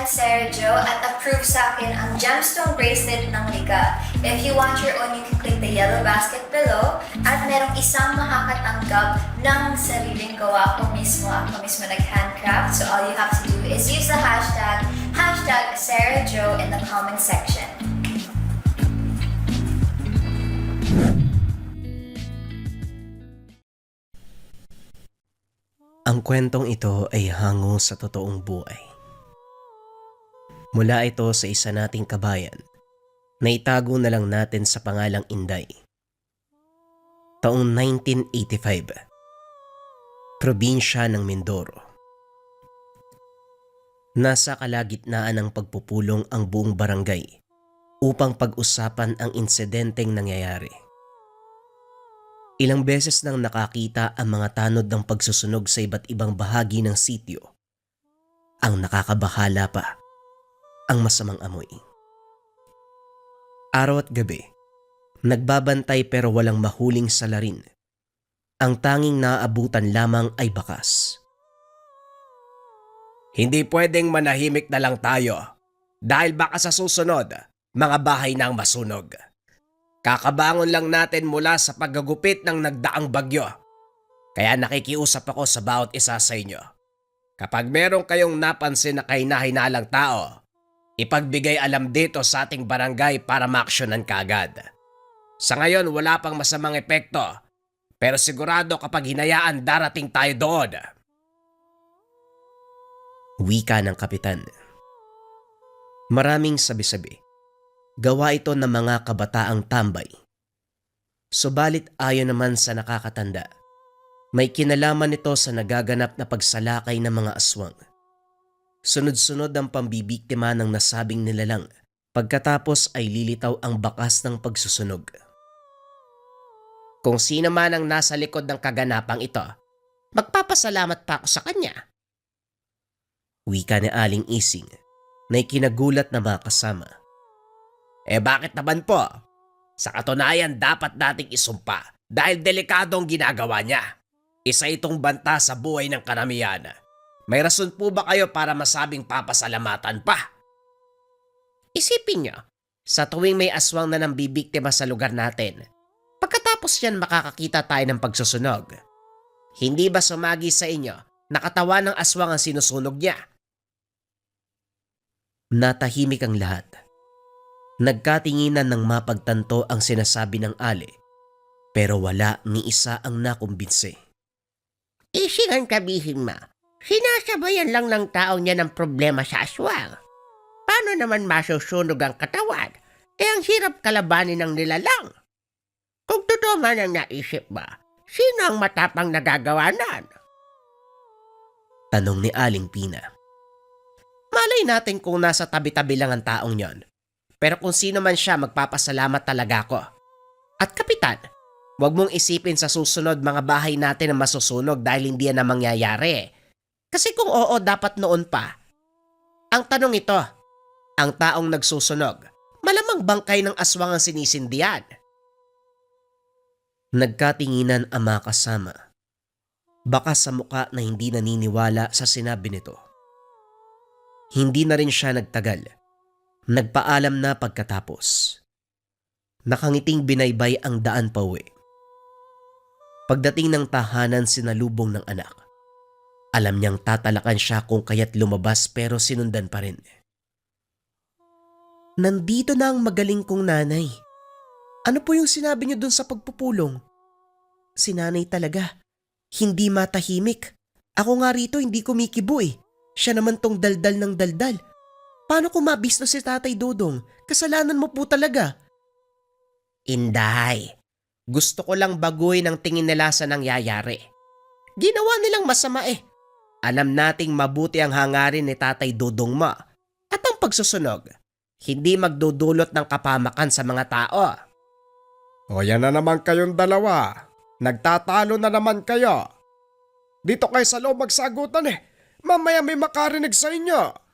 I'm Sarah Jo at approve sa akin ang gemstone bracelet ng Liga. If you want your own, you can click the yellow basket below at merong isang makakatanggap ng sariling gawa ko mismo. Ako mismo nag-handcraft. So all you have to do is use the hashtag Sarah Jo in the comment section. Ang kwentong ito ay hango sa totoong buhay. Mula ito sa isa nating kabayan na itago na lang natin sa pangalang Inday. Taong 1985, probinsya ng Mindoro. Nasa kalagitnaan ng pagpupulong ang buong barangay upang pag-usapan ang insidenteng nangyayari. Ilang beses nang nakakita ang mga tanod ng pagsusunog sa iba't ibang bahagi ng sityo. Ang nakakabahala pa, ang masamang amoy. Araw at gabi, nagbabantay pero walang mahuling salarin. Ang tanging naaabutan lamang ay bakas. Hindi pwedeng manahimik na lang tayo dahil baka sa susunod, mga bahay na ang masunog. Kakabangon lang natin mula sa paggagupit ng nagdaang bagyo. Kaya nakikiusap ako sa bawat isa sa inyo. Kapag meron kayong napansin na kahina-hinalang tao, ipagbigay alam dito sa ating barangay para maaksyonan kaagad. Sa ngayon wala pang masamang epekto, pero sigurado kapag hinayaan darating tayo doon. Wika ng kapitan. Maraming sabi-sabi. Gawa ito ng mga kabataang tambay. Subalit ayon naman sa nakakatanda, may kinalaman ito sa nagaganap na pagsalakay ng mga aswang. Sunod-sunod ang pambibiktima ng nasabing nilalang, pagkatapos ay lilitaw ang bakas ng pagsusunog. Kung sino man ang nasa likod ng kaganapang ito, magpapasalamat pa ako sa kanya. Wika ni Aling Ising na ikinagulat na mga kasama. Bakit naman po? Sa katunayan dapat nating isumpa dahil delikado ang ginagawa niya. Isa itong banta sa buhay ng karamihan. May rason po ba kayo para masabing papasalamatan pa? Isipin niyo, sa tuwing may aswang na nambibiktima sa lugar natin, pagkatapos yan makakakita tayo ng pagsusunog. Hindi ba sumagi sa inyo na katawan ng aswang ang sinusunog niya? Natahimik ang lahat. Nagkatinginan ng mapagtanto ang sinasabi ng ali, pero wala ni isa ang nakumbinse. Isingan kabihin ma, sinasabayan lang ng tao niya ng problema sa aswang. Paano naman masusunog ang katawan? Ang hirap kalabanin ng nilalang. Kung totoo man ang naisip ba, sino ang matapang nagagawanan? Tanong ni Aling Pina. Malay natin kung nasa tabi-tabi lang ang taong yon. Pero kung sino man siya, magpapasalamat talaga ako. At kapitan, huwag mong isipin sa susunod mga bahay natin na masusunog dahil hindi yan na mangyayari. Kasi kung oo, dapat noon pa. Ang tanong ito, ang taong nagsusunog, malamang bangkay ng aswang ang sinisindihan. Nagkatinginan ang mga kasama. Baka sa muka na hindi naniniwala sa sinabi nito. Hindi na rin siya nagtagal. Nagpaalam na pagkatapos. Nakangiting binaybay ang daan pauwi. Pagdating ng tahanan sinalubong ng anak. Alam niyang tatalakan siya kung kaya't lumabas pero sinundan pa rin. Nandito na ang magaling kong nanay. Ano po yung sinabi niyo dun sa pagpupulong? Si nanay talaga. Hindi matahimik. Ako nga rito hindi kumikibo eh. Siya naman tong daldal ng daldal. Paano kung mabisto si Tatay Dodong? Kasalanan mo po talaga. Inday, gusto ko lang baguhin ang tingin nila sa nangyayari. Ginawa nilang masama eh. Alam nating mabuti ang hangarin ni Tatay Dodong mo. At ang pagsusunog, hindi magdudulot ng kapamakan sa mga tao. O yan na naman kayong dalawa. Nagtatalo na naman kayo. Dito kayo sa loob magsagutan eh. Mamaya may makarinig sa inyo.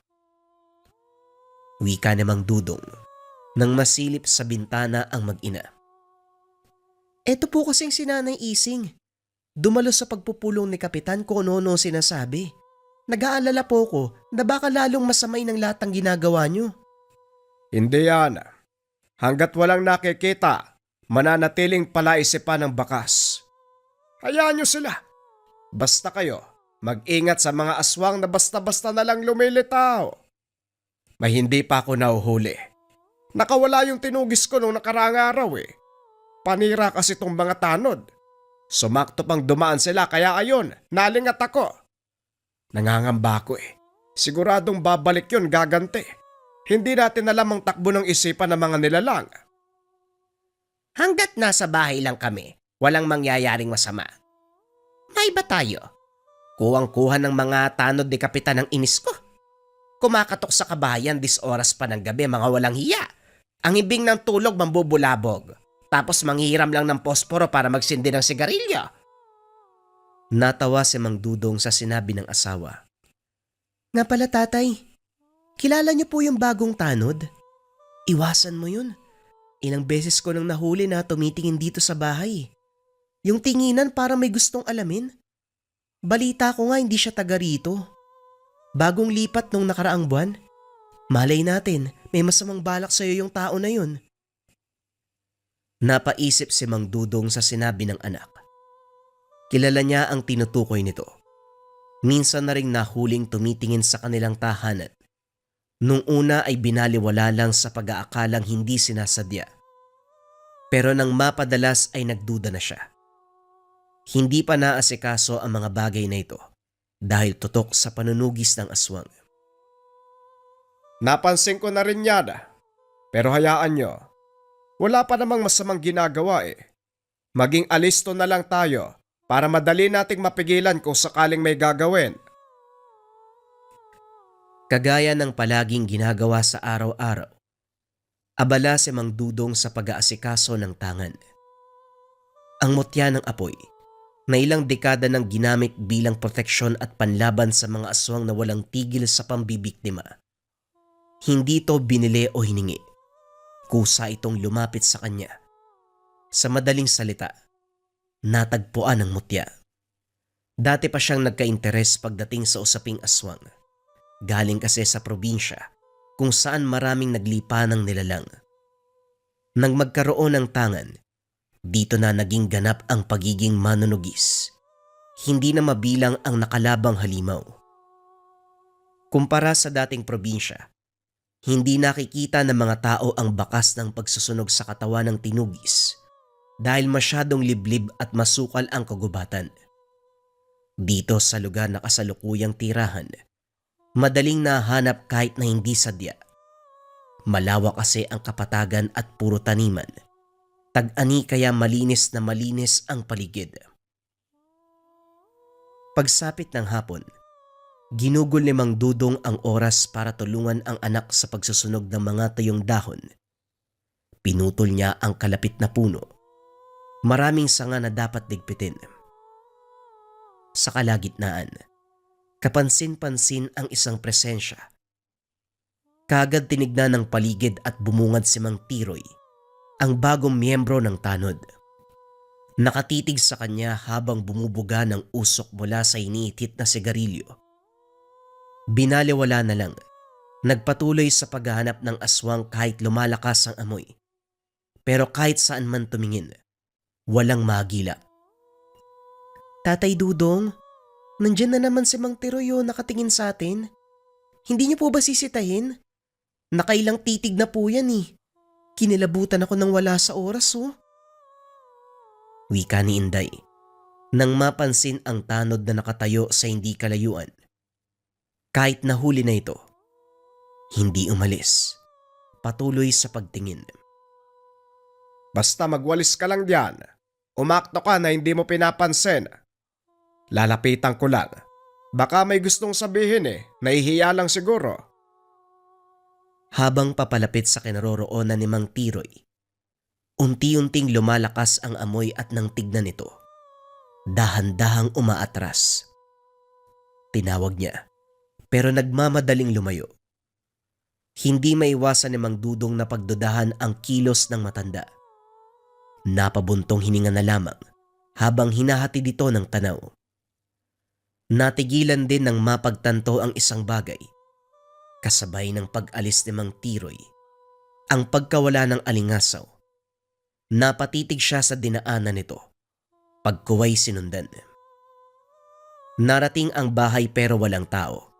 Wika namang Dudong nang masilip sa bintana ang mag-ina. Eto po kasing si Nanay Ising. Dumalo sa pagpupulong ni Kapitan kung ano sinasabi. Nag-aalala po ko na baka lalong masamay ng lahat ng ginagawa niyo. Hindi yan. Hanggat walang nakikita, mananatiling palaisipan ng bakas. Hayaan nyo sila. Basta kayo, mag-ingat sa mga aswang na basta-basta na lang lumilitaw. May hindi pa ako nahuhuli. Nakawala yung tinugis ko nung nakaraang araw eh. Panira kasi tong mga tanod. Sumakto pang dumaan sila kaya ayon, nalingat ako. Nangangamba ako eh. Siguradong babalik yun gaganti. Hindi natin alam ang takbo ng isipan ng mga nilalang. Hanggat nasa bahay lang kami, walang mangyayaring masama. May ba tayo? Kuwang-kuha ng mga tanod ni Kapitan ng inis ko. Kumakatok sa kabahayan 10 oras pa ng gabi, mga walang hiya. Ang ibing ng tulog mambubulabog. Tapos manghihiram lang ng posporo para magsindi ng sigarilyo. Natawa si Mang Dudong sa sinabi ng asawa. Nga pala tatay, kilala niyo po yung bagong tanod? Iwasan mo yun. Ilang beses ko nang nahuli na tumitingin dito sa bahay. Yung tinginan para may gustong alamin. Balita ko nga hindi siya taga rito. Bagong lipat nung nakaraang buwan. Malay natin, may masamang balak sa'yo yung tao na yun. Napaisip si Mang Dudong sa sinabi ng anak. Kilala niya ang tinutukoy nito. Minsan na ring nahuling tumitingin sa kanilang tahanan. Nung una ay binaliwala lang sa pag-aakalang hindi sinasadya. Pero nang mapadalas ay nagduda na siya. Hindi pa naasikaso ang mga bagay na ito dahil tutok sa panunugis ng aswang. Napansin ko na rin yan. Pero hayaan nyo. Wala pa namang masamang ginagawa eh. Maging alisto na lang tayo para madali nating mapigilan kung sakaling may gagawin. Kagaya ng palaging ginagawa sa araw-araw, abala si Mang Dudong sa pag-aasikaso ng tangan. Ang mutya ng apoy, na ilang dekada nang ginamit bilang proteksyon at panlaban sa mga aswang na walang tigil sa pambibiktima. Hindi to binili o hiningi. Kusa itong lumapit sa kanya. Sa madaling salita, natagpuan ng mutya. Dati pa siyang nagka-interes pagdating sa usaping aswang. Galing kasi sa probinsya kung saan maraming naglipa ng nilalang. Nang magkaroon ng tangan, dito na naging ganap ang pagiging manunugis. Hindi na mabilang ang nakalabang halimaw. Kumpara sa dating probinsya, hindi nakikita ng mga tao ang bakas ng pagsusunog sa katawan ng tinugis dahil masyadong liblib at masukal ang kagubatan. Dito sa lugar na kasalukuyang tirahan, madaling nahanap kahit na hindi sadya. Malawak kasi ang kapatagan at puro taniman. Tag-ani kaya malinis na malinis ang paligid. Pagsapit ng hapon, ginugol ni Mang Dudong ang oras para tulungan ang anak sa pagsusunog ng mga tuyong dahon. Pinutol niya ang kalapit na puno. Maraming sanga na dapat ligpitin. Sa kalagitnaan, kapansin-pansin ang isang presensya. Kaagad tinignan ng paligid at bumungad si Mang Tiroy, ang bagong miyembro ng tanod. Nakatitig sa kanya habang bumubuga ng usok mula sa iniitit na sigarilyo. Binaliwala na lang, nagpatuloy sa paghahanap ng aswang kahit lumalakas ang amoy. Pero kahit saan man tumingin, walang magila. Tatay Dudong, nandyan na naman si Mang Tiroyo nakatingin sa atin. Hindi niyo po ba sisitahin? Nakailang titig na po yan eh. Kinilabutan ako nang wala sa oras oh. Wika ni Inday, nang mapansin ang tanod na nakatayo sa hindi kalayuan. Kahit nahuli na ito, hindi umalis. Patuloy sa pagtingin. Basta magwalis ka lang diyan. Umakto ka na hindi mo pinapansin. Lalapitan ko lang. Baka may gustong sabihin eh. Nahihiya lang siguro. Habang papalapit sa kinaroroonan ni Mang Tiroy, unti-unting lumalakas ang amoy at nang tignan ito, dahan-dahang umaatras. Tinawag niya, pero nagmamadaling lumayo. Hindi maiwasan ni Mang Dudong na pagdudahan ang kilos ng matanda. Napabuntong hininga na lamang habang hinahati dito ng tanaw. Natigilan din ng mapagtanto ang isang bagay. Kasabay ng pag-alis ni Mang Tiroy, ang pagkawala ng alingasaw. Napatitig siya sa dinaanan nito. Pagkuway sinundan. Narating ang bahay pero walang tao.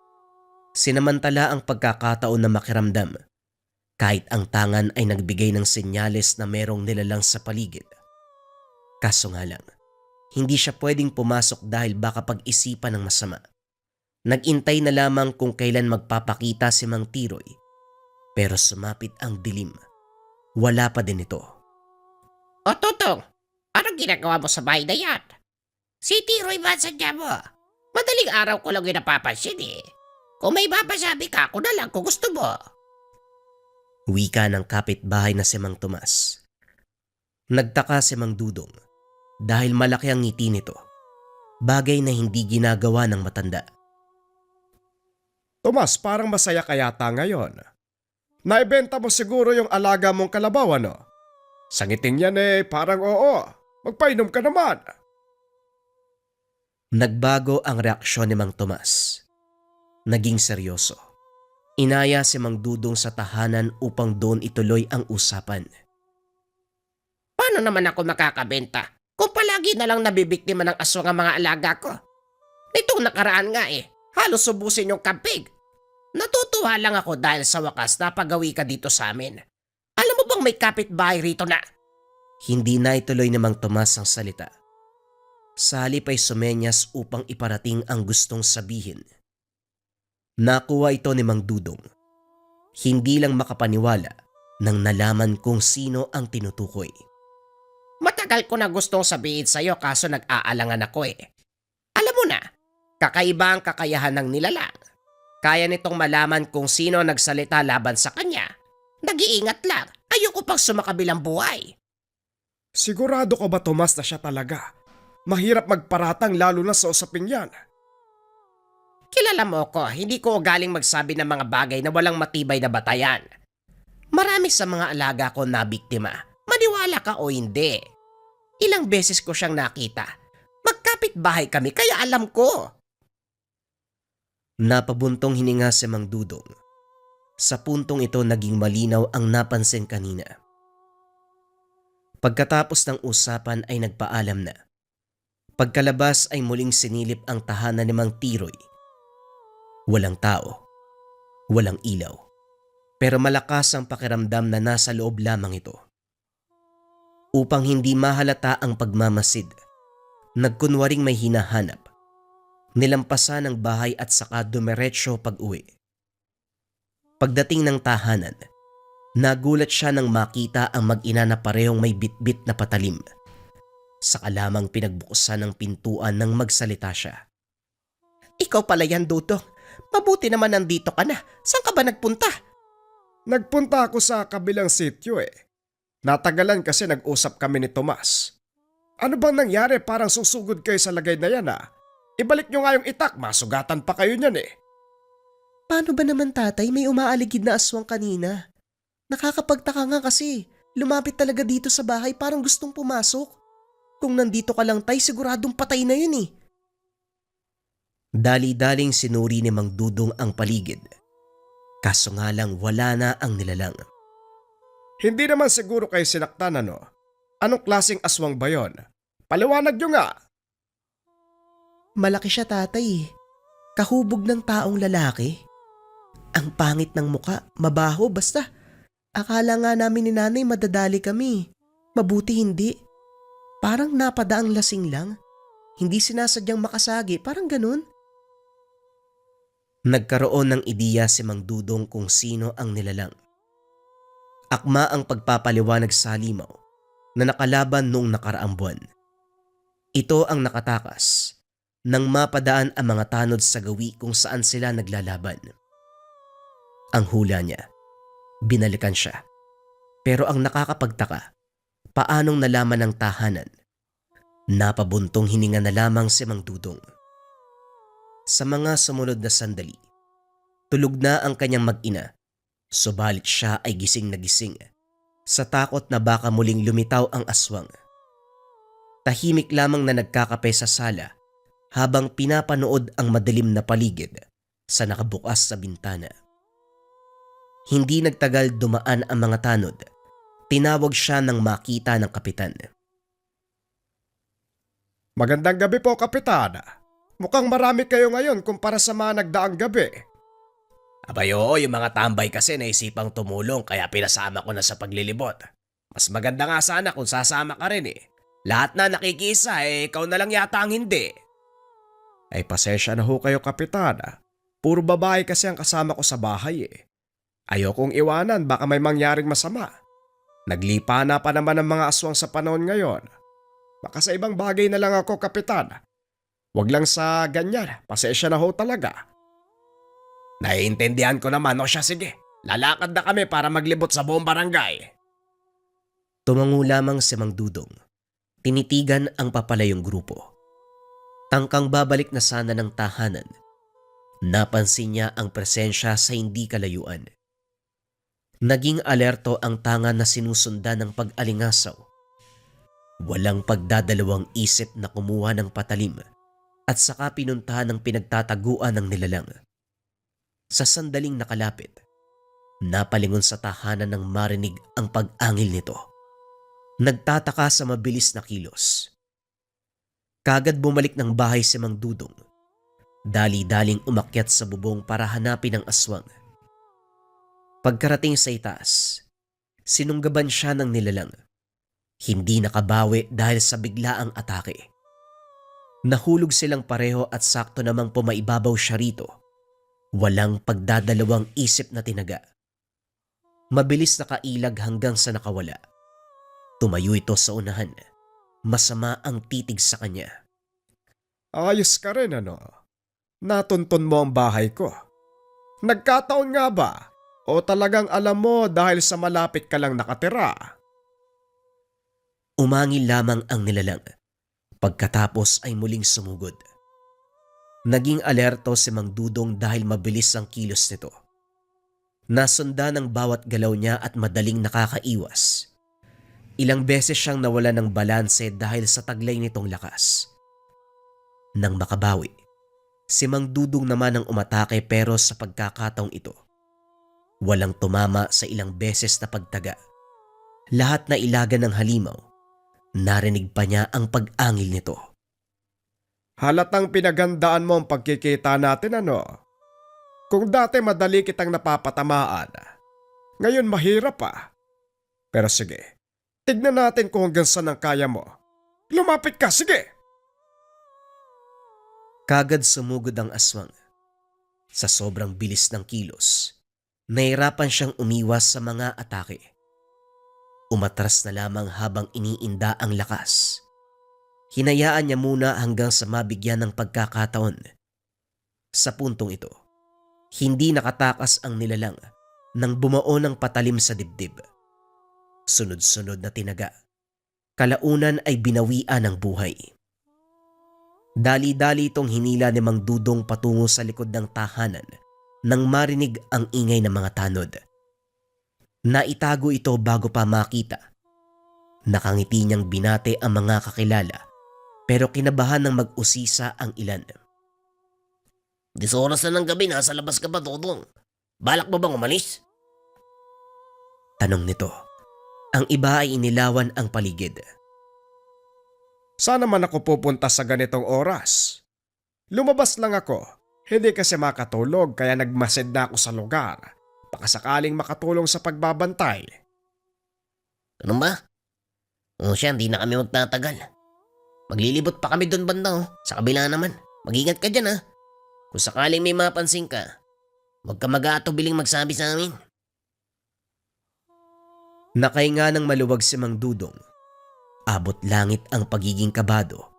Sinamantala ang pagkakataon na makiramdam kahit ang tangan ay nagbigay ng senyales na merong nilalang sa paligid. Kaso nga lang, hindi siya pwedeng pumasok dahil baka pag-isipan ng masama. Nagintay na lamang kung kailan magpapakita si Mang Tiroy. Pero sumapit ang dilim. Wala pa din ito. O Tutong, anong ginagawa mo sa bahay na yan? Si Tiroy ba sadya mo? Madaling araw ko lang yung napapansin eh. Kung may mapasabi ka, ako na lang kung gusto mo. Wika ng kapitbahay na si Mang Tomas. Nagtaka si Mang Dudong dahil malaki ang ngiti nito. Bagay na hindi ginagawa ng matanda. Tomas, parang masaya ka yata ngayon. Naibenta mo siguro yung alaga mong kalabaw, ano? Sa ngiting yan parang oo. Magpainom ka naman. Nagbago ang reaksyon ni Mang Tomas. Naging seryoso. Inaya si Mang Dudong sa tahanan upang doon ituloy ang usapan. Paano naman ako makakabenta kung palagi na lang nabibiktima ng aswang ang mga alaga ko? Nitong nakaraan nga halos subusin yung kampig. Natutuwa lang ako dahil sa wakas napagawi ka dito sa amin. Alam mo bang may kapitbahay rito na? Hindi na ituloy ni Mang Tomas ang salita. Sa halip ay sumenyas upang iparating ang gustong sabihin. Nakuha ito ni Mang Dudong. Hindi lang makapaniwala nang nalaman kung sino ang tinutukoy. Matagal ko na gustong sabihin sa'yo kaso nag-aalangan ako Alam mo na, kakaiba ang kakayahan ng nilalang. Kaya nitong malaman kung sino nagsalita laban sa kanya. Nag-iingat lang, ayoko pang sumakabilang buhay. Sigurado ko ba, Tomas, na siya talaga? Mahirap magparatang lalo na sa usaping yan. Kilala mo ko, hindi ko ugaling magsabi ng mga bagay na walang matibay na batayan. Marami sa mga alaga ko na biktima. Maniwala ka o hindi. Ilang beses ko siyang nakita. Magkapit bahay kami kaya alam ko. Napabuntong hininga si Mang Dudong. Sa puntong ito naging malinaw ang napansin kanina. Pagkatapos ng usapan ay nagpaalam na. Pagkalabas ay muling sinilip ang tahanan ni Mang Tiroy. Walang tao, walang ilaw, pero malakas ang pakiramdam na nasa loob lamang ito. Upang hindi mahalata ang pagmamasid, nagkunwaring may hinahanap. Nilampasan ang bahay at saka dumiretso pag-uwi. Pagdating ng tahanan, nagulat siya nang makita ang mag-ina na parehong may bitbit na patalim. Saka lamang pinagbukusan ng pintuan nang magsalita siya. Ikaw pala yan, Dudong. Mabuti naman nandito ka na. Saan ka ba nagpunta? Nagpunta ako sa kabilang sityo Natagalan kasi nag-usap kami ni Tomas. Ano bang nangyari, parang susugod kayo sa lagay na yan Ibalik nyo nga yung itak, masugatan pa kayo niyan Paano ba naman tatay, may umaaligid na aswang kanina? Nakakapagtaka nga kasi, lumapit talaga dito sa bahay parang gustong pumasok. Kung nandito ka lang tay, siguradong patay na yun Dali-daling sinuri ni Mang Dudong ang paligid. Kaso nga lang wala na ang nilalang. Hindi naman siguro kayo sinaktan, ano? Anong klaseng aswang ba yon? Paliwanag nyo nga. Malaki siya tatay Kahubog ng taong lalaki. Ang pangit ng muka, mabaho basta. Akala nga namin ni nanay madadali kami. Mabuti hindi. Parang napadaang lasing lang. Hindi sinasadyang makasagi, parang ganun. Nagkaroon ng ideya si Mang Dudong kung sino ang nilalang. Akma ang pagpapaliwanag sa halimaw na nakalaban noong nakaraang buwan. Ito ang nakatakas nang mapadaan ang mga tanod sa gawi kung saan sila naglalaban. Ang hula niya, binalikan siya. Pero ang nakakapagtaka, paanong nalaman ng tahanan? Napabuntong hininga na lamang si Mang Dudong. Sa mga sumunod na sandali, tulog na ang kanyang mag-ina, subalit siya ay gising na gising sa takot na baka muling lumitaw ang aswang. Tahimik lamang na nagkakape sa sala habang pinapanood ang madilim na paligid sa nakabukas sa bintana. Hindi nagtagal dumaan ang mga tanod. Tinawag siya nang makita ng kapitan. Magandang gabi po, Kapitan. Mukhang marami kayo ngayon kumpara sa mga nagdaang gabi. Abay oo, yung mga tambay kasi naisipang tumulong kaya pinasama ko na sa paglilibot. Mas maganda nga sana kung sasama ka rin eh. Lahat na nakikisa ikaw na lang yata ang hindi. Ay pasensya na ho kayo, Kapitan. Puro babae kasi ang kasama ko sa bahay eh. Ayokong iwanan, baka may mangyaring masama. Naglipa na pa naman ang mga aswang sa panahon ngayon. Baka sa ibang bagay na lang ako, Kapitan. Wag lang sa ganyan, pasensya na ho talaga. Naiintindihan ko naman, o siya sige. Lalakad na kami para maglibot sa buong barangay. Tumango lamang si Mang Dudong. Tinitigan ang papalayong grupo. Tangkang babalik na sana ng tahanan. Napansin niya ang presensya sa hindi kalayuan. Naging alerto ang tanga na sinusundan ng pag-alingasaw. Walang pagdadalawang isip na kumuha ng patalim at saka pinuntahan ng pinagtataguan ng nilalang. Sa sandaling nakalapit, napalingon sa tahanan ng marinig ang pag-angil nito. Nagtataka sa mabilis na kilos. Kagad bumalik ng bahay si Mang Dudong. Dali-daling umakyat sa bubong para hanapin ang aswang. Pagkarating sa itaas, sinunggaban siya ng nilalang. Hindi nakabawi dahil sa biglaang atake. Nahulog silang pareho at sakto namang pumaibabaw siya rito. Walang pagdadalawang isip na tinaga. Mabilis nakailag hanggang sa nakawala. Tumayo ito sa unahan. Masama ang titig sa kanya. Ayos ka rin ano? Natuntun mo ang bahay ko. Nagkataon nga ba? O talagang alam mo dahil sa malapit ka lang nakatira? Umangil lamang ang nilalang. Pagkatapos ay muling sumugod. Naging alerto si Mang Dudong dahil mabilis ang kilos nito. Nasundan ang bawat galaw niya at madaling nakakaiwas. Ilang beses siyang nawala ng balanse dahil sa taglay nitong lakas. Nang makabawi, si Mang Dudong naman ang umatake pero sa pagkakataong ito, walang tumama sa ilang beses na pagtaga. Lahat na ilagan ng halimaw, narinig pa niya ang pag-angil nito. Halatang pinagandaan mo ang pagkikita natin ano? Kung dati madali kitang napapatamaan, ngayon mahirap pa. Pero sige, tignan natin kung hanggang saan ang kaya mo. Lumapit ka, sige! Kagad sumugod ang aswang. Sa sobrang bilis ng kilos, nahirapan siyang umiwas sa mga atake. Umatras na lamang habang iniinda ang lakas. Hinayaan niya muna hanggang sa mabigyan ng pagkakataon. Sa puntong ito, hindi nakatakas ang nilalang nang bumao ng patalim sa dibdib. Sunod-sunod na tinaga. Kalaunan ay binawian ng buhay. Dali-dali itong hinila ni Mang Dudong patungo sa likod ng tahanan nang marinig ang ingay ng mga tanod. Naitago ito bago pa makita. Nakangiti niyang binate ang mga kakilala pero kinabahan ng mag-usisa ang ilan. 10 oras na ng gabi, nasa labas ka ba, Dudong? Balak mo bang umalis? Tanong nito. Ang iba ay inilawan ang paligid. Sana man ako pupunta sa ganitong oras. Lumabas lang ako. Hindi kasi makatulog kaya nagmasid na ako sa lugar. Baka sakaling makatulong sa pagbabantay. Ano ba? O siya, hindi na kami magtatagal. Maglilibot pa kami doon banda sa kabila naman. Mag-ingat ka dyan Kung sakaling may mapansin ka, huwag ka mag-aatubiling magsabi sa amin. Nakahinga ng maluwag si Mang Dudong. Abot langit ang pagiging kabado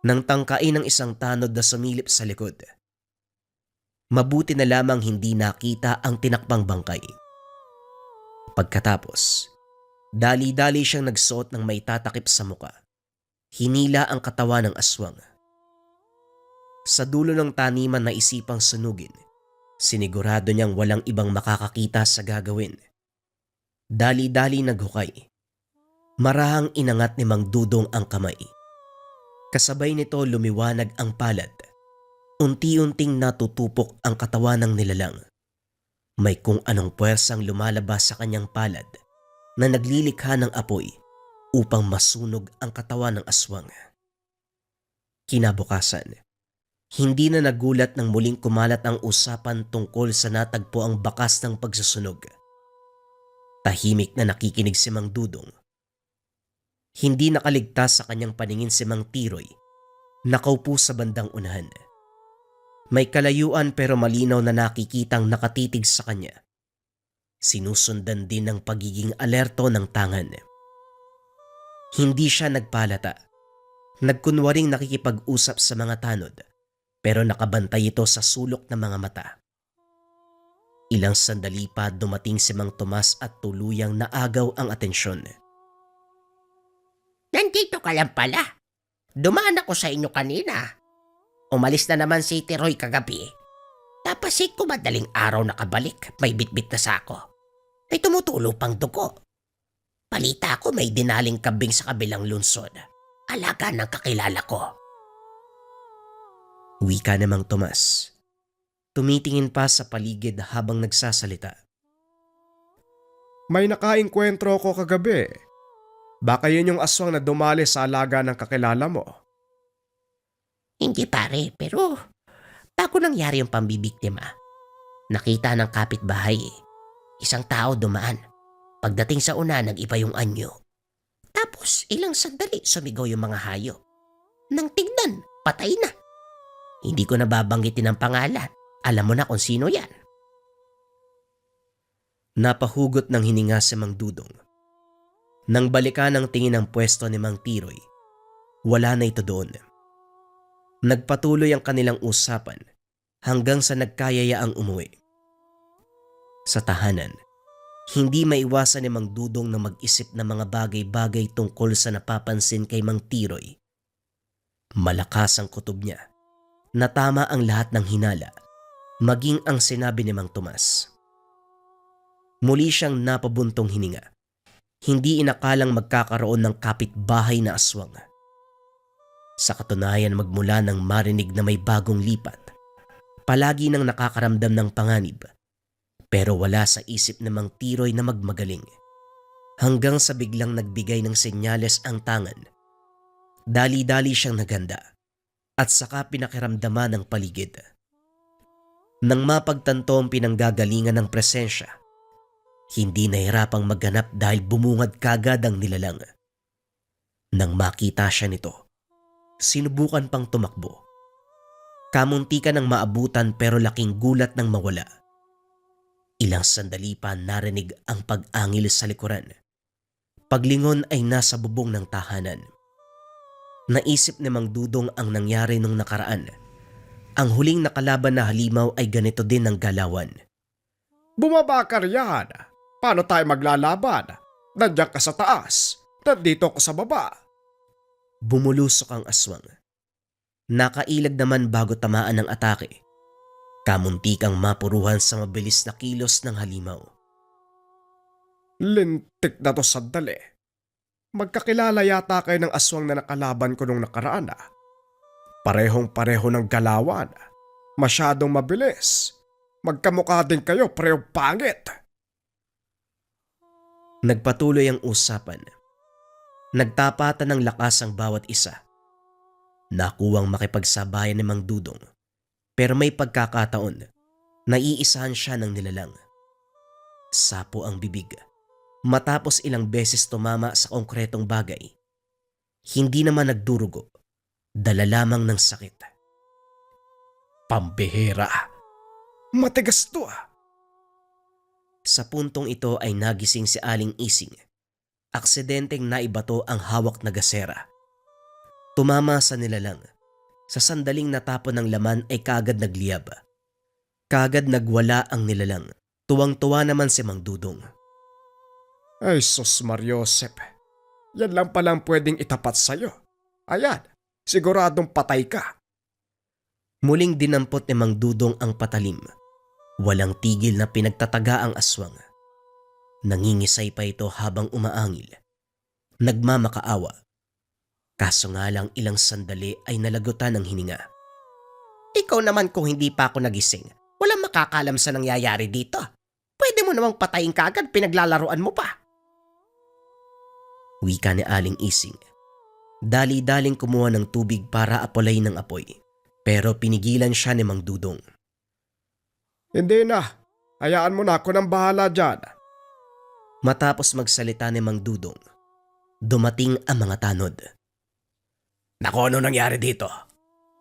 nang tangkain ng isang tanod na sumilip sa likod. Mabuti na lamang hindi nakita ang tinakbang bangkay. Pagkatapos, dali-dali siyang nagsuot ng maitatakip sa muka. Hinila ang katawan ng aswang. Sa dulo ng taniman na isipang sunugin, sinigurado niyang walang ibang makakakita sa gagawin. Dali-dali naghukay. Marahang inangat ni Mang Dudong ang kamay. Kasabay nito lumiwanag ang palad. Unti-unting natutupok ang katawan ng nilalang. May kung anong puwersang lumalabas sa kanyang palad na naglilikha ng apoy upang masunog ang katawan ng aswang. Kinabukasan, hindi na nagulat nang muling kumalat ang usapan tungkol sa natagpo ang bakas ng pagsusunog. Tahimik na nakikinig si Mang Dudong. Hindi nakaligtas sa kanyang paningin si Mang Tiroy, nakaupo sa bandang unahan. May kalayuan pero malinaw na nakikitang nakatitig sa kanya. Sinusundan din ng pagiging alerto ng tangan. Hindi siya nagpalata. Nagkunwaring nakikipag-usap sa mga tanod, pero nakabantay ito sa sulok ng mga mata. Ilang sandali pa dumating si Mang Tomas at tuluyang naagaw ang atensyon. Nandito ka lang pala. Dumaan ako sa inyo kanina. Umalis na naman si Tiroy kagabi. Napasit ko madaling araw nakabalik. May bitbit na sako. May tumutulo pang dugo. Balita ko may dinaling kambing sa kabilang lungsod. Alaga ng kakilala ko. Wika na Mang Tomas. Tumitingin pa sa paligid habang nagsasalita. May nakainkwentro ko kagabi. Baka yun yung aswang na dumali sa alaga ng kakilala mo. Hindi pare, pero bago nangyari yung pambibiktima, nakita ng kapitbahay isang tao dumaan. Pagdating sa una, nag-iba yung anyo. Tapos ilang sandali sumigaw yung mga hayop. Nang tignan, patay na. Hindi ko nababanggitin ang pangalan. Alam mo na kung sino yan. Napahugot ng hininga si Mang Dudong. Nang balikan ang tingin ng pwesto ni Mang Tiroy, wala na ito doon. Nagpatuloy ang kanilang usapan hanggang sa nagkayayaang umuwi. Sa tahanan, hindi maiwasan ni Mang Dudong na mag-isip ng mga bagay-bagay tungkol sa napapansin kay Mang Tiroy. Malakas ang kutob niya na tama ang lahat ng hinala, maging ang sinabi ni Mang Tomas. Muli siyang napabuntong hininga. Hindi inakalang magkakaroon ng kapitbahay na aswang. Sa katunayan, magmula nang marinig na may bagong lipat, palagi nang nakakaramdam ng panganib, pero wala sa isip ng Mang Tiroy na magmagaling. Hanggang sa biglang nagbigay ng senyales ang tangan. Dali-dali siyang naganda at saka pinakiramdaman ng paligid. Nang mapagtanto ang pinanggagalingan ng presensya, hindi nahirapang magganap dahil bumungad kagad ang nilalang. Nang makita siya nito, sinubukan pang tumakbo. Kamuntikan ng maabutan pero laking gulat nang mawala. Ilang sandali pa narinig ang pag-angil sa likuran. Paglingon ay nasa bubong ng tahanan. Naisip ni Mang Dudong ang nangyari nung nakaraan. Ang huling nakalaban na halimaw ay ganito din ang galawan. Bumaba ka riyan. Paano tayo maglalaban? Nandiyan ka sa taas. Nandito ako sa baba. Bumulusok ang aswang. Nakailag naman bago tamaan ng atake. Kamuntikang mapuruhan sa mabilis na kilos ng halimaw. Lintik na to sandali. Magkakilala yata kayo ng aswang na nakalaban ko nung nakaraan. Parehong-pareho ng galawan. Masyadong mabilis. Magkamukha din kayo, parehong pangit. Nagpatuloy ang usapan. Nagtapatan ng lakas ang bawat isa. Nakuwang makipagsabayan ni Mang Dudong, pero may pagkakataon, naiisahan siya ng nilalang. Sapo ang bibig. Matapos ilang beses tumama sa konkretong bagay, hindi naman nagdurugo, dala lamang ng sakit. Pambihira. Matigas to ah. Sa puntong ito ay nagising si Aling Ising. Aksidenteng naibato ang hawak na gasera. Tumama sa nilalang. Sa sandaling natapon ng laman ay kagad nagliyab. Kagad nagwala ang nilalang. Tuwang-tuwa naman si Mang Dudong. Ay sus Mariosep. Yan lang palang pwedeng itapat sa'yo. Ayan, siguradong patay ka. Muling dinampot ni Mang Dudong ang patalim. Walang tigil na pinagtataga ang aswang. Nangingisay pa ito habang umaangil. Nagmamakaawa. Kaso nga lang ilang sandali ay nalagutan ng hininga. Ikaw naman kung hindi pa ako nagising, walang makakalam sa nangyayari dito. Pwede mo namang patayin ka agad, pinaglalaruan mo pa. Wika ni Aling Ising. Dali-daling kumuha ng tubig para apolay ng apoy. Pero pinigilan siya ni Mang Dudong. Hindi na. Hayaan mo na ako ng bahala dyan. Matapos magsalita ni Mang Dudong, dumating ang mga tanod. Naku, ano nangyari dito?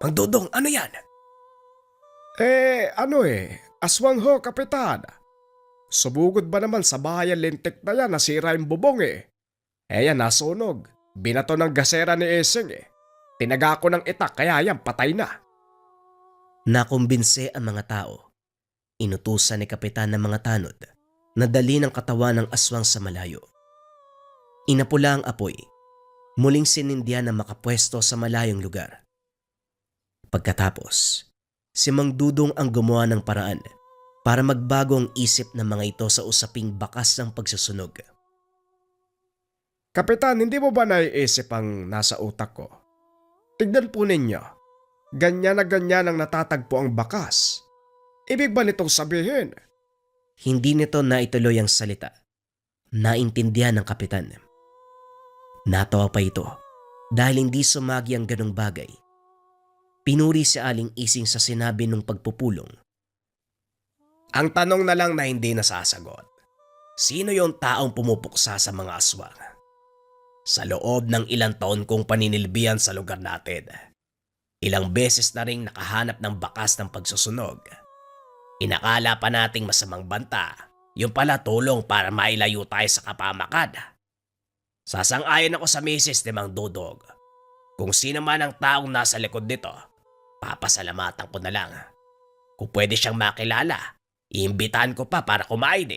Mang Dudong, ano yan? Aswang ho, kapitan. Subugod ba naman sa bahayan lintik na yan, nasira yung bubong yan, nasunog. Binato ng gasera ni Esing Tinaga ko ng itak kaya yan, patay na. Nakumbinse ang mga tao. Inutusan ni kapitan ng mga tanod na dali ng katawan ng aswang sa malayo. Inapula ang apoy. Muling sinindyan na makapwesto sa malayong lugar. Pagkatapos, si Mang Dudong ang gumawa ng paraan para magbago ang isip ng mga ito sa usaping bakas ng pagsusunog. Kapitan, hindi mo ba naiisip ang nasa utak ko? Tignan po ninyo. Ganyan na ganyan ang natatagpo ang bakas. Ibig ba nitong sabihin? Hindi nito naituloy ang salita. Naintindihan ng kapitan. Natawa pa ito dahil hindi sumagi ang ganong bagay. Pinuri si Aling Ising sa sinabi ng pagpupulong. Ang tanong na lang na hindi nasasagot. Sino yung taong pumupuksa sa mga aswang? Sa loob ng ilang taon kong paninilbihan sa lugar natin, ilang beses na ring nakahanap ng bakas ng pagsusunog. Inakala pa nating masamang banta, yung pala tulong para mailayo tayo sa kapamakan. Sasang-ayon ako sa misis ni Mang Dudong. Kung sino man ang taong nasa likod nito, papasalamatan ko na lang. Kung pwede siyang makilala, iimbitahan ko pa para kumain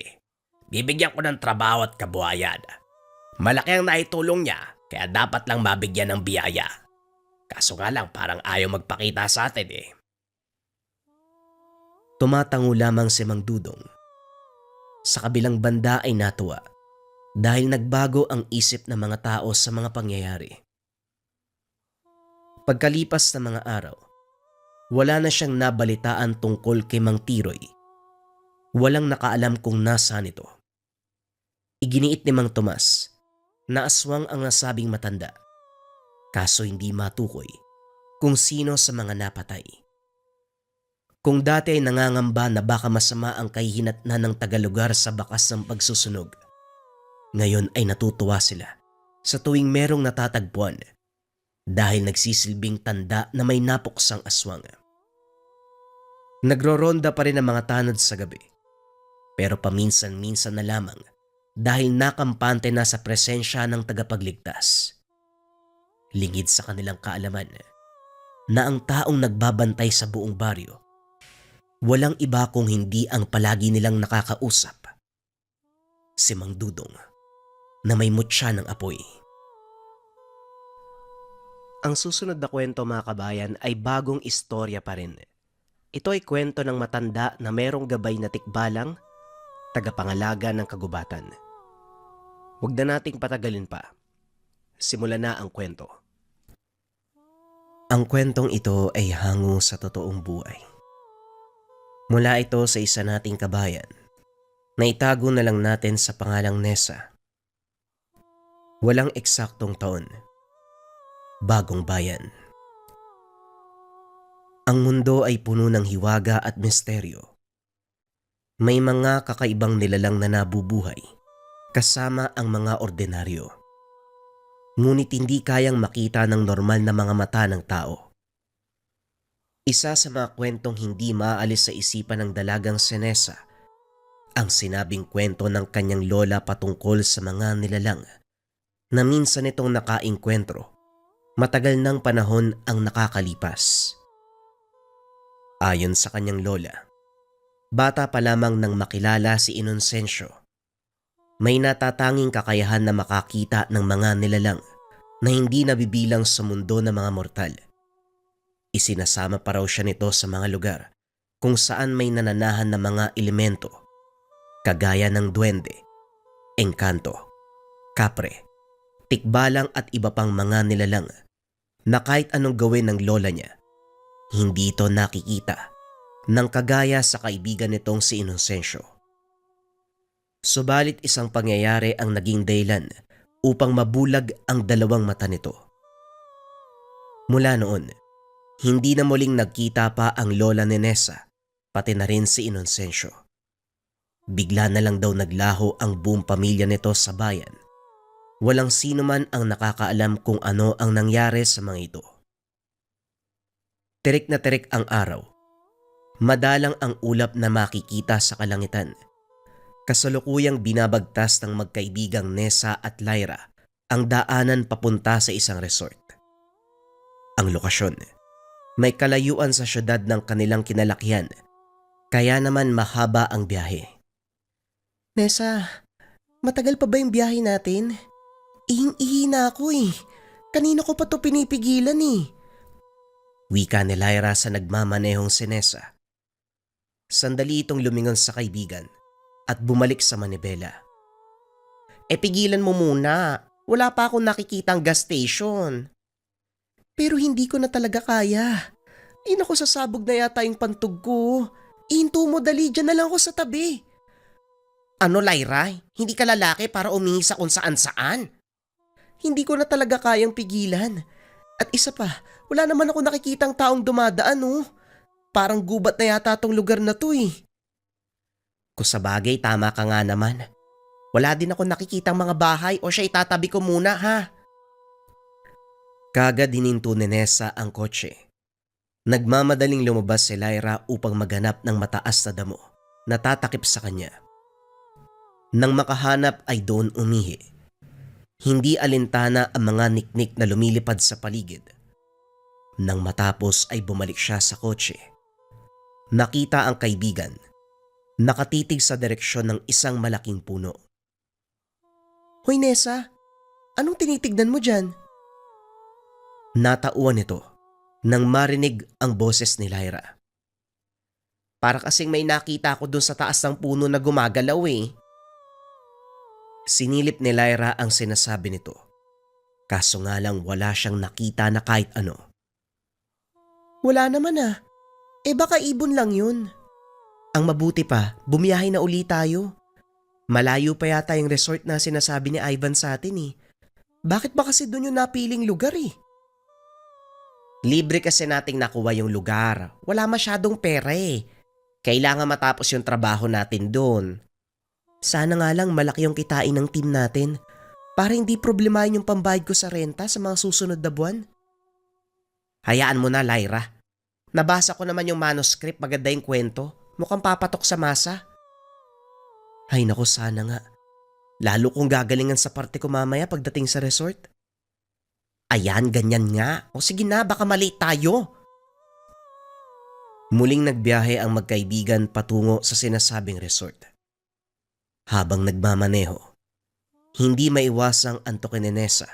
Bibigyan ko ng trabaho at kabuhayan. Malaki ang naitulong niya kaya dapat lang mabigyan ng biyaya. Kaso nga lang parang ayaw magpakita sa atin Tumatango lamang si Mang Dudong. Sa kabilang banda ay natuwa dahil nagbago ang isip ng mga tao sa mga pangyayari. Pagkalipas ng mga araw, wala na siyang nabalitaan tungkol kay Mang Tiroy. Walang nakaalam kung nasaan ito. Iginiit ni Mang Tomas na aswang ang nasabing matanda. Kaso hindi matukoy kung sino sa mga napatay. Kung dati ay nangangamba na baka masama ang kahihinatnan ng tagalugar sa bakas ng pagsusunog, ngayon ay natutuwa sila sa tuwing merong natatagpuan dahil nagsisilbing tanda na may napuksang aswang. Nagroronda pa rin ang mga tanod sa gabi, pero paminsan-minsan na lamang dahil nakampante na sa presensya ng tagapagligtas. Lingid sa kanilang kaalaman na ang taong nagbabantay sa buong baryo, walang iba kung hindi ang palagi nilang nakakausap, si Mang Dudong na may mutya ng apoy. Ang susunod na kwento mga kabayan ay bagong istorya pa rin. Ito ay kwento ng matanda na merong gabay na tikbalang, tagapangalaga ng kagubatan. Huwag na nating patagalin pa. Simulan na ang kwento. Ang kwentong ito ay hango sa totoong buhay. Mula ito sa isa nating kabayan na itago na lang natin sa pangalang Nessa. Walang eksaktong taon. Bagong bayan. Ang mundo ay puno ng hiwaga at misteryo. May mga kakaibang nilalang na nabubuhay kasama ang mga ordinaryo. Ngunit hindi kayang makita ng normal na mga mata ng tao. Isa sa mga kwentong hindi maalis sa isipan ng dalagang si Nessa, ang sinabing kwento ng kanyang lola patungkol sa mga nilalang na minsan itong nakainkwentro. Matagal ng panahon ang nakakalipas. Ayon sa kanyang lola, bata pa lamang nang makilala si Inocencio. May natatanging kakayahan na makakita ng mga nilalang na hindi nabibilang sa mundo ng mga mortal. Isinasama pa raw siya nito sa mga lugar kung saan may nananahan na mga elemento, kagaya ng duwende, engkanto, kapre, tikbalang at iba pang mga nilalang na kahit anong gawin ng lola niya, hindi ito nakikita ng kagaya sa kaibigan nitong si Inocencio. Subalit isang pangyayari ang naging dahilan upang mabulag ang dalawang mata nito. Mula noon, hindi na muling nagkita pa ang lola ni Nessa, pati na rin si Inocencio. Bigla na lang daw naglaho ang buong pamilya nito sa bayan. Walang sino man ang nakakaalam kung ano ang nangyari sa mga ito. Tirik na tirik ang araw. Madalang ang ulap na makikita sa kalangitan. Kasalukuyang binabagtas ng magkaibigang Nessa at Lyra ang daanan papunta sa isang resort. Ang lokasyon, may kalayuan sa syudad ng kanilang kinalakihan, kaya naman mahaba ang biyahe. Nessa, matagal pa ba yung biyahe natin? Ihing-ihi na ako eh. Kanina ko pa to pinipigilan eh. Wika ni Lyra sa nagmamanehong si Nessa. Sandali itong lumingon sa kaibigan at bumalik sa manibela. Pigilan mo muna. Wala pa akong nakikitang gas station. Pero hindi ko na talaga kaya. Naku, sasabog na yata yung pantog ko. Ihinto mo, dali, dyan na lang ako sa tabi. Ano, Lyra? Hindi ka lalaki para umihi sa kung saan-saan? Hindi ko na talaga kayang pigilan. At isa pa, wala naman ako nakikitang taong dumadaan oh. Parang gubat na yata tong lugar na to eh. Kung sa bagay, tama ka nga naman. Wala din ako nakikitang mga bahay o siya itatabi ko muna ha. Kagad hininto ni Nessa ang kotse. Nagmamadaling lumabas si Lyra upang maghanap ng mataas na damo na tatakip sa kanya. Nang makahanap ay doon umihi. Hindi alintana ang mga niknik na lumilipad sa paligid. Nang matapos ay bumalik siya sa kotse. Nakita ang kaibigan, nakatitig sa direksyon ng isang malaking puno. Hoy Nessa, anong tinitignan mo dyan? Natauan ito nang marinig ang boses ni Lyra. Para kasing may nakita ako dun sa taas ng puno na gumagalaw eh. Sinilip ni Lyra ang sinasabi nito. Kaso nga lang wala siyang nakita na kahit ano. Wala naman ah. Baka ibon lang yun. Ang mabuti pa, bumiyahe na uli tayo. Malayo pa yata yung resort na sinasabi ni Ivan sa atin eh. Bakit ba kasi doon yung napiling lugar eh? Libre kasi nating nakuha yung lugar. Wala masyadong pera eh. Kailangan matapos yung trabaho natin doon. Sana nga lang malaki yung kitain ng team natin para hindi problemahin yung pambayad ko sa renta sa mga susunod na buwan. Hayaan mo na, Lyra. Nabasa ko naman yung manuscript, maganda yung kwento. Mukhang papatok sa masa. Ay naku, sana nga. Lalo kong gagalingan sa parte ko mamaya pagdating sa resort. Ayan, ganyan nga. O sige na, baka mali tayo. Muling nagbiyahe ang magkaibigan patungo sa sinasabing resort. Habang nagmamaneho, hindi maiwasang antukin ni Nessa.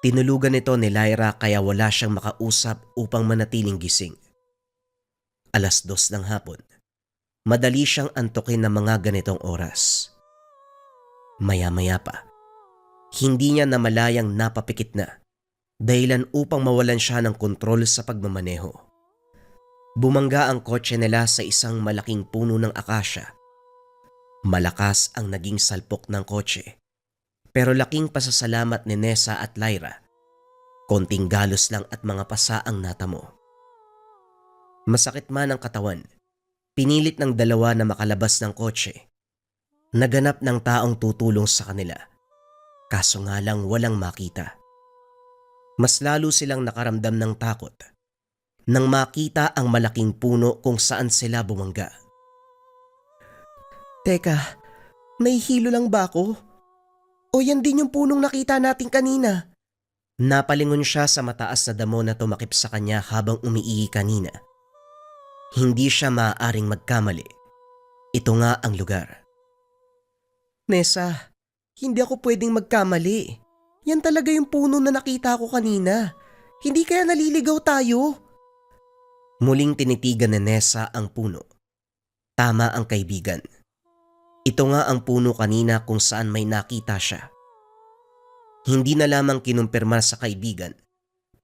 Tinulugan ito ni Lyra kaya wala siyang makausap upang manatiling gising. 2:00 ng hapon, madali siyang antukin ng mga ganitong oras. Maya-maya pa, hindi niya namalayang napapikit na dahilan upang mawalan siya ng kontrol sa pagmamaneho. Bumangga ang kotse nila sa isang malaking puno ng akasya. Malakas ang naging salpok ng kotse, pero laking pasasalamat ni Nessa at Lyra. Konting galos lang at mga pasa ang natamo. Masakit man ang katawan, pinilit ng dalawa na makalabas ng kotse. Naganap ng taong tutulong sa kanila, kaso nga lang walang makita. Mas lalo silang nakaramdam ng takot nang makita ang malaking puno kung saan sila bumangga. Teka, nahihilo lang ba ako? O yan din yung punong nakita natin kanina? Napalingon siya sa mataas na damo na tumakip sa kanya habang umiihi kanina. Hindi siya maaaring magkamali. Ito nga ang lugar. Nessa, hindi ako pwedeng magkamali. Yan talaga yung puno na nakita ko kanina. Hindi kaya naliligaw tayo? Muling tinitigan ni Nessa ang puno. Tama ang kaibigan. Ito nga ang puno kanina kung saan may nakita siya. Hindi na lamang kinumpirma sa kaibigan,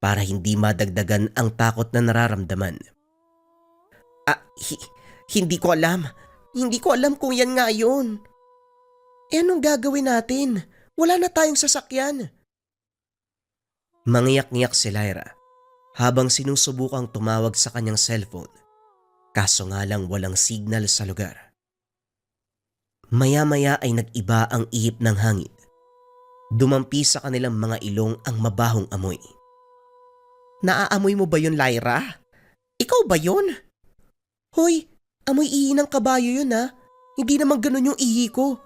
para hindi madagdagan ang takot na nararamdaman. Hindi ko alam. Hindi ko alam kung yan nga yun. Anong gagawin natin? Wala na tayong sasakyan. Mangiyak-ngiyak si Lyra habang sinusubukang tumawag sa kanyang cellphone, kaso nga lang walang signal sa lugar. Maya-maya ay nag-iba ang ihip ng hangin. Dumampi sa kanilang mga ilong ang mabahong amoy. Naaamoy mo ba yun, Lyra? Ikaw ba yun? Hoy, amoy ihi ng kabayo yun ha. Hindi naman ganun yung ihi ko.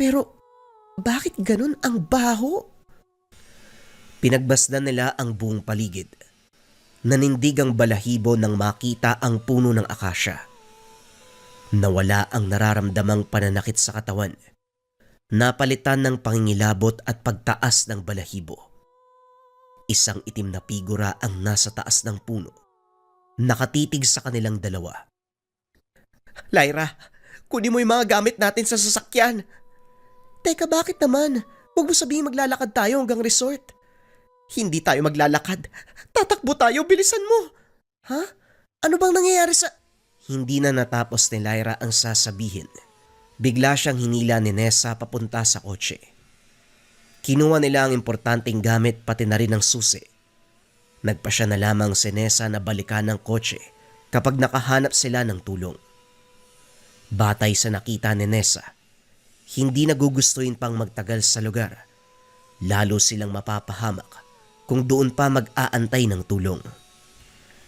Pero bakit ganun ang baho? Pinagbasdan nila ang buong paligid. Nanindig ang balahibo nang makita ang puno ng akasya. Nawala ang nararamdamang pananakit sa katawan. Napalitan ng pangingilabot at pagtaas ng balahibo. Isang itim na figura ang nasa taas ng puno. Nakatitig sa kanilang dalawa. Lyra, kunin mo yung mga gamit natin sa sasakyan. Teka, bakit naman? Huwag mo sabihin maglalakad tayo hanggang resort. Hindi tayo maglalakad. Tatakbo tayo, bilisan mo. Ha? Ano bang nangyayari sa... Hindi na natapos ni Lyra ang sasabihin. Bigla siyang hinila ni Nessa papunta sa kotse. Kinuha nila ang importanteng gamit pati na rin ang susi. Nagpasya na lamang si Nessa na balikan ng kotse kapag nakahanap sila ng tulong. Batay sa nakita ni Nessa, hindi nagugustuhin pang magtagal sa lugar. Lalo silang mapapahamak kung doon pa mag-aantay ng tulong.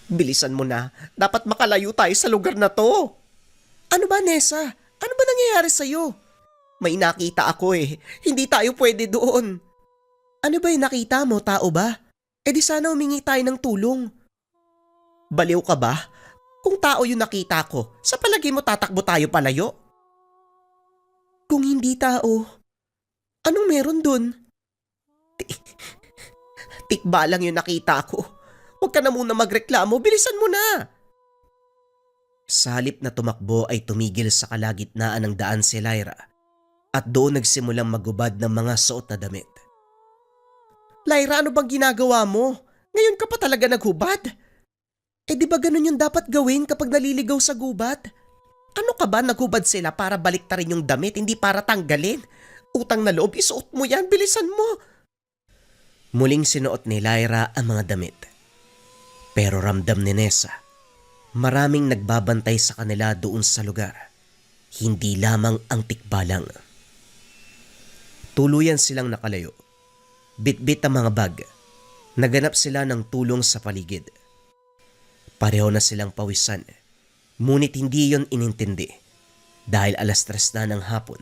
Bilisan mo na. Dapat makalayo tayo sa lugar na to. Ano ba, Nessa? Ano ba nangyayari sa'yo? May nakita ako eh. Hindi tayo pwede doon. Ano ba yung nakita mo? Tao ba? E di sana humingi tayo ng tulong. Baliw ka ba? Kung tao yung nakita ko, sa palagay mo tatakbo tayo palayo? Kung hindi tao, anong meron dun? Tikba lang yung nakita ko. Huwag ka na muna magreklamo, bilisan mo na. Sa halip na tumakbo ay tumigil sa kalagitnaan ng daan si Lyra at doon nagsimulang magubad ng mga suot na damit. Lyra, ano bang ginagawa mo? Ngayon ka pa talaga naghubad? Eh di ba ganun yung dapat gawin kapag naliligaw sa gubat? Ano ka ba, naghubad sila para baliktarin yung damit, hindi para tanggalin? Utang na loob, isuot mo yan, bilisan mo. Muling sinuot ni Lyra ang mga damit. Pero ramdam ni Nessa, maraming nagbabantay sa kanila doon sa lugar. Hindi lamang ang tikbalang. Tuluyan silang nakalayo. Bitbit ang mga bag. Naganap sila ng tulong sa paligid. Pareho na silang pawisan. Ngunit hindi yon inintindi dahil 3:00 na ng hapon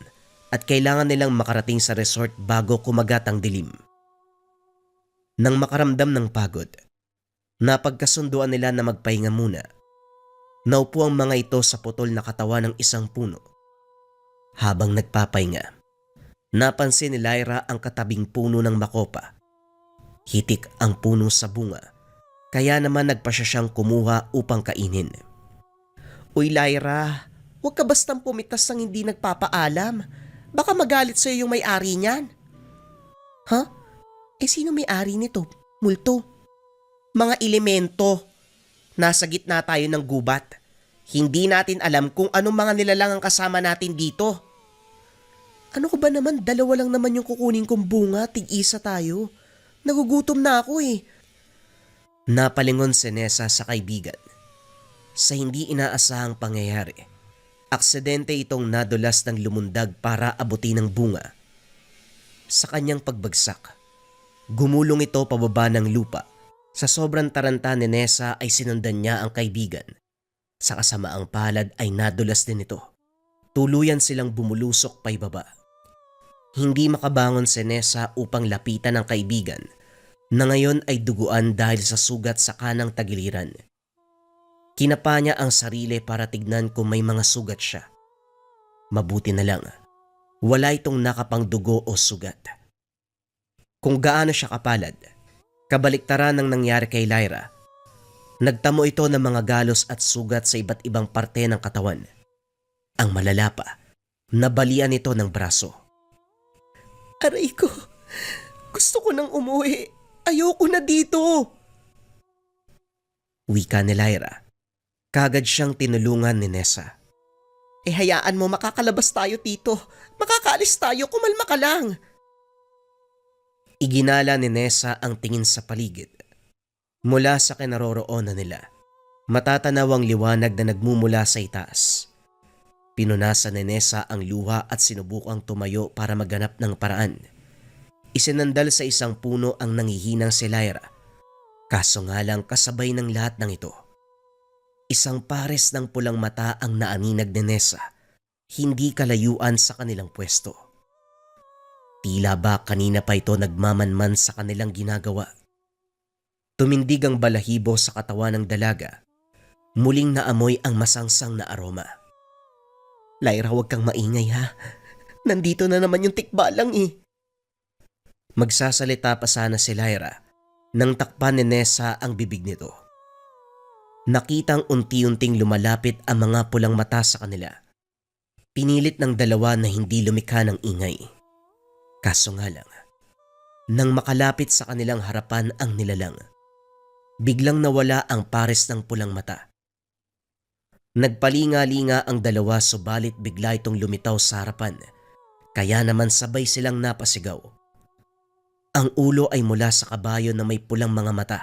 at kailangan nilang makarating sa resort bago kumagat ang dilim. Nang makaramdam ng pagod, napagkasunduan nila na magpahinga muna. Naupo ang mga ito sa putol na katawan ng isang puno. Habang nagpapahinga, napansin ni Lyra ang katabing puno ng makopa. Hitik ang puno sa bunga, kaya naman nagpasya siyang kumuha upang kainin. Uy Lyra, huwag ka bastang pumitas ng hindi nagpapaalam. Baka magalit sa'yo yung may-ari niyan. Ha? Eh sino may-ari nito? Multo. Mga elemento. Nasa gitna tayo ng gubat. Hindi natin alam kung anong mga nilalang ang kasama natin dito. Ano ko ba naman, 2 lang naman yung kukunin kong bunga, tig-isa tayo. Nagugutom na ako eh. Napalingon si Nessa sa kaibigan. Sa hindi inaasahang pangyayari, aksidente itong nadulas ng lumundag para abutin ng bunga. Sa kanyang pagbagsak, gumulong ito pababa ng lupa. Sa sobrang taranta ni Nessa ay sinundan niya ang kaibigan. Sa kasamaang palad ay nadulas din ito. Tuluyan silang bumulusok paibaba. Hindi makabangon si Nessa upang lapitan ang kaibigan na ngayon ay duguan dahil sa sugat sa kanang tagiliran. Kinapa niya ang sarili para tignan kung may mga sugat siya. Mabuti na lang, wala itong nakapangdugo o sugat. Kung gaano siya kapalad, kabaliktaran ng nangyari kay Lyra. Nagtamo ito ng mga galos at sugat sa iba't ibang parte ng katawan. Ang malala pa, nabalian ito ng braso. Aray ko, gusto ko nang umuwi. Ayoko na dito. Wika ni Lyra. Kagad siyang tinulungan ni Nessa. Hayaan mo, makakalabas tayo, Tito. Makakaalis tayo, kumalma ka lang. Iginala ni Nessa ang tingin sa paligid. Mula sa kinaroroonan nila, matatanaw ang liwanag na nagmumula sa itaas. Pinunasan ni Nessa ang luha at sinubukang tumayo para maghanap ng paraan. Isinandal sa isang puno ang nangihinang si Lyra. Kaso nga lang kasabay ng lahat ng ito. Isang pares ng pulang mata ang naaninag ni Nessa, hindi kalayuan sa kanilang pwesto. Tila ba kanina pa ito nagmamanman sa kanilang ginagawa. Tumindig ang balahibo sa katawan ng dalaga. Muling naamoy ang masangsang na aroma. Lyra, huwag kang maingay ha. Nandito na naman yung tikbalang eh. Magsasalita pa sana si Lyra nang takpan ni Nessa ang bibig nito. Nakitang unti-unting lumalapit ang mga pulang mata sa kanila. Pinilit ng dalawa na hindi lumikha ng ingay. Kaso nga lang, nang makalapit sa kanilang harapan ang nilalang, biglang nawala ang pares ng pulang mata. Nagpalinga-linga ang dalawa subalit bigla itong lumitaw sa harapan, kaya naman sabay silang napasigaw. Ang ulo ay mula sa kabayo na may pulang mga mata.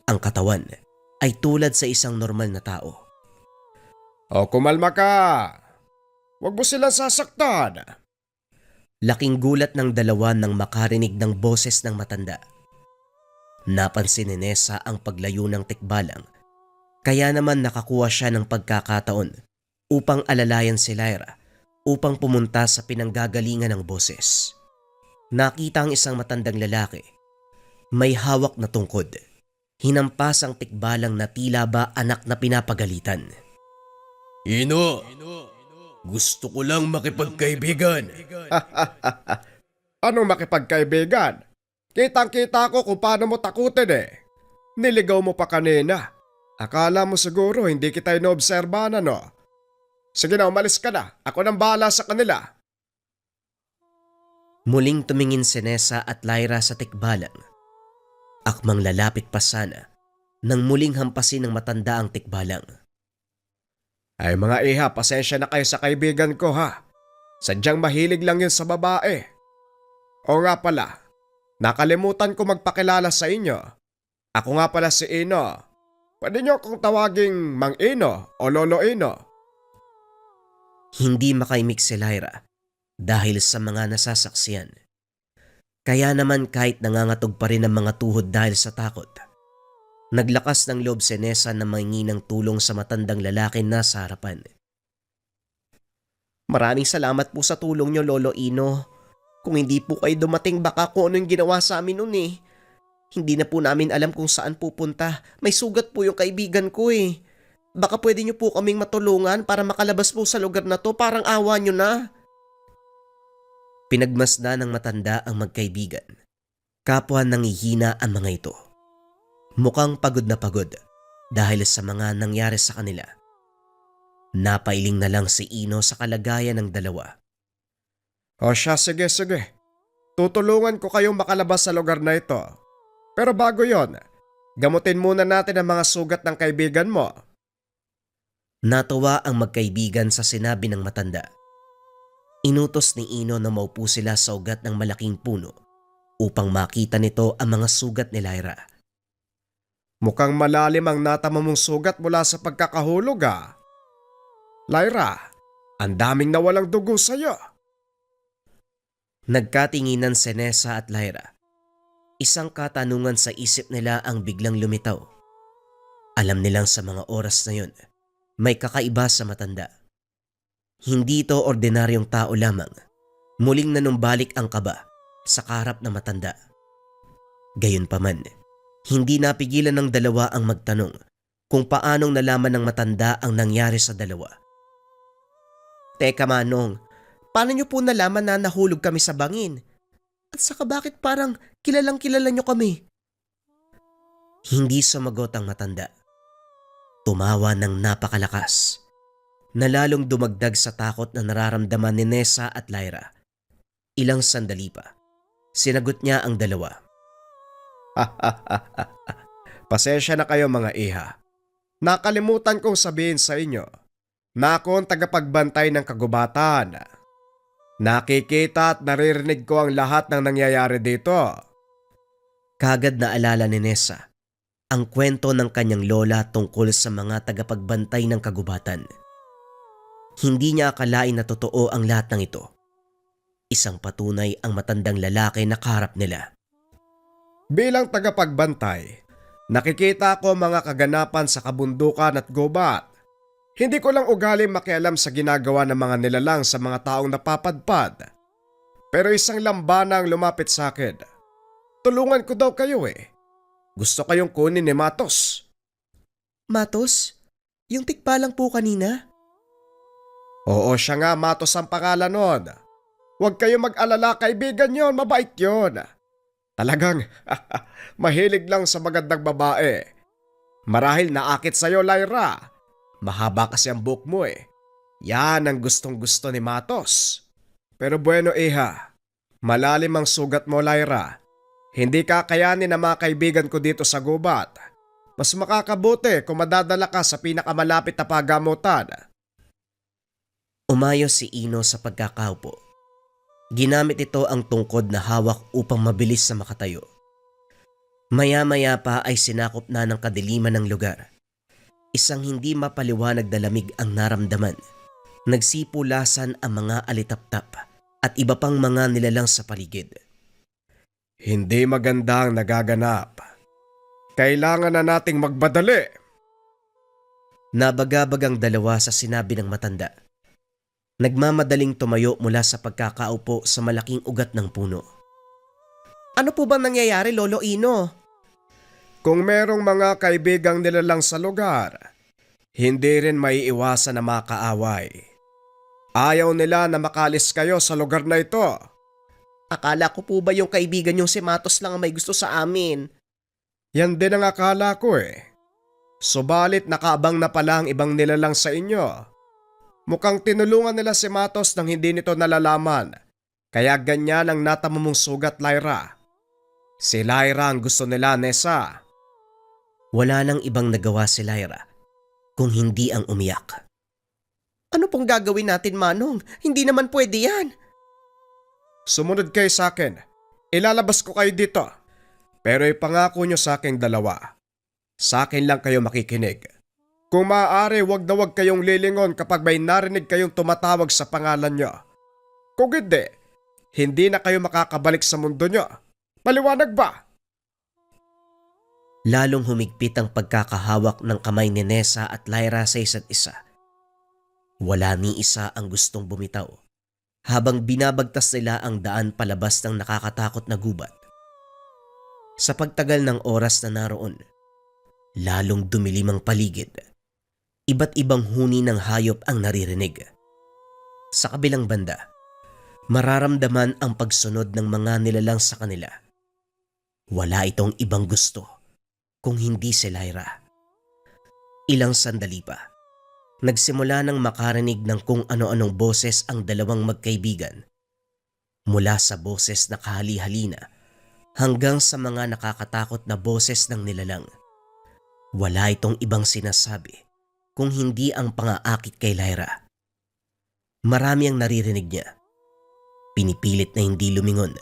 Ang katawan ay tulad sa isang normal na tao. O kumalma ka. Huwag mo silang sasaktan. Laking gulat ng dalawa nang makarinig ng boses ng matanda. Napansin ni Nessa ang paglayo ng tikbalang, kaya naman nakakuha siya ng pagkakataon upang alalayan si Lyra upang pumunta sa pinanggagalingan ng boses. Nakita ang isang matandang lalaki. May hawak na tungkod. Hinampas ang tikbalang na tila ba anak na pinapagalitan. Ino, gusto ko lang makipagkaibigan. Anong makipagkaibigan? Kitang-kita ko kung paano mo takutin eh. Niligaw mo pa kanina. Akala mo siguro hindi kita inoobserbahan no? Sige na, umalis ka na. Ako nang bahala sa kanila. Muling tumingin si Nessa at Lyra sa tikbalang. Akmang lalapit pa sana nang muling hampasin ng matanda ang tikbalang. Ay mga iha, pasensya na kayo sa kaibigan ko ha. Sadyang mahilig lang yun sa babae. O nga pala, nakalimutan ko magpakilala sa inyo. Ako nga pala si Ino. Pwede niyo akong tawaging Mang Ino o Lolo Ino. Hindi makaimik si Lyra dahil sa mga nasasaksiyan. Kaya naman kahit nangangatog pa rin ang mga tuhod dahil sa takot, naglakas ng loob si Nessa na mangingi ng tulong sa matandang lalaki na sa harapan. Maraming salamat po sa tulong nyo, Lolo Ino. Kung hindi po kayo dumating, baka kung ano yung ginawa sa amin nun eh. Hindi na po namin alam kung saan pupunta. May sugat po yung kaibigan ko eh. Baka pwede nyo po kaming matulungan para makalabas po sa lugar na to, parang awa nyo na. Pinagmasdan ng matanda ang magkaibigan. Kapwa nangihina ang mga ito. Mukhang pagod na pagod dahil sa mga nangyari sa kanila. Napailing na lang si Ino sa kalagayan ng dalawa. O siya, sige. Tutulungan ko kayong makalabas sa lugar na ito. Pero bago yon, gamutin muna natin ang mga sugat ng kaibigan mo. Natuwa ang magkaibigan sa sinabi ng matanda. Inutos ni Ino na maupo sila sa ugat ng malaking puno upang makita nito ang mga sugat ni Lyra. Mukhang malalim ang natama mong sugat mula sa pagkakahulog ah. Lyra, ang daming nawalang dugo sa'yo. Nagkatinginan si Nessa at Lyra. Isang katanungan sa isip nila ang biglang lumitaw. Alam nilang sa mga oras na yun, may kakaiba sa matanda. Hindi ito ordinaryong tao lamang. Muling nanumbalik ang kaba sa kaharap na matanda. Gayunpaman, hindi napigilan ng dalawa ang magtanong kung paanong nalaman ng matanda ang nangyari sa dalawa. Teka Manong, paano nyo po nalaman na nahulog kami sa bangin? At saka bakit parang kilalang kilala nyo kami? Hindi sumagot ang matanda. Tumawa ng napakalakas na lalong dumagdag sa takot na nararamdaman ni Nessa at Lyra. Ilang sandali pa, sinagot niya ang dalawa. Pasensya na kayo mga iha. Nakalimutan kong sabihin sa inyo na ako ang tagapagbantay ng kagubatan. Nakikita at naririnig ko ang lahat ng nangyayari dito. Kagad na alala ni Nessa ang kwento ng kanyang lola tungkol sa mga tagapagbantay ng kagubatan. Hindi niya akalain na totoo ang lahat ng ito. Isang patunay ang matandang lalaki na kaharap nila. Bilang tagapagbantay, nakikita ko mga kaganapan sa kabundukan at gubat. Hindi ko lang ugali makialam sa ginagawa ng mga nilalang sa mga taong napapadpad. Pero isang lambana ang lumapit sa akin. Tulungan ko daw kayo eh. Gusto kayong kunin ni Matos. Matos, yung tikpa lang po kanina. Oo, siya nga, Matos ang pangalan nun. Huwag kayong mag-alala, kaibigan yon, mabait yon. Talagang mahilig lang sa magandang babae. Marahil naakit sa'yo, Lyra. Mahaba kasi ang buhok mo eh. Yan ang gustong gusto ni Matos. Pero bueno iha, malalim ang sugat mo, Lyra. Hindi kakayanin ng mga kaibigan ko dito sa gubat. Mas makakabuti kung madadala ka sa pinakamalapit na pagamutan. Umayos si Ino sa pagkakaupo. Ginamit ito ang tungkod na hawak upang mabilis na makatayo. Maya-maya pa ay sinakop na ng kadiliman ng lugar. Isang hindi mapaliwanag na lamig ang naramdaman. Nagsipulasan ang mga alitaptap at iba pang mga nilalang sa paligid. Hindi maganda ang nagaganap. Kailangan na nating magbadali. Nabagabag ang dalawa sa sinabi ng matanda. Nagmamadaling tumayo mula sa pagkakaupo sa malaking ugat ng puno. Ano po bang nangyayari, Lolo Ino? Kung merong mga kaibigang nilalang sa lugar, hindi rin maiiwasan na makaaway. Ayaw nila na makalis kayo sa lugar na ito. Akala ko po ba yung kaibigan yung si Matos lang ang may gusto sa amin? Yan din ang akala ko eh. Subalit nakaabang na pala ang ibang nilalang sa inyo. Mukhang tinulungan nila si Matos nang hindi nito nalalaman. Kaya ganyan ang natamo mong sugat, Lyra. Si Lyra ang gusto nila, Nessa. Wala nang ibang nagawa si Lyra kung hindi ang umiyak. Ano pong gagawin natin, Manong? Hindi naman pwede yan. Sumunod kayo sa akin. Ilalabas ko kayo dito. Pero ipangako nyo sa aking dalawa. Sa akin lang kayo makikinig. Kung maaari, wag na wag kayong lilingon kapag may narinig kayong tumatawag sa pangalan nyo. Kung hindi na kayo makakabalik sa mundo nyo. Maliwanag ba? Lalong humigpit ang pagkakahawak ng kamay ni Nessa at Lyra sa isa't isa. Wala ni isa ang gustong bumitaw habang binabagtas nila ang daan palabas ng nakakatakot na gubat. Sa pagtagal ng oras na naroon, lalong dumilim ang paligid. Iba't ibang huni ng hayop ang naririnig. Sa kabilang banda, mararamdaman ang pagsunod ng mga nilalang sa kanila. Wala itong ibang gusto kung hindi si Lyra. Ilang sandali pa, nagsimula nang makarinig ng kung ano-anong boses ang dalawang magkaibigan. Mula sa boses na kahali-halina hanggang sa mga nakakatakot na boses ng nilalang. Wala itong ibang sinasabi kung hindi ang pangaakit kay Lyra. Marami ang naririnig niya. Pinipilit na hindi lumingon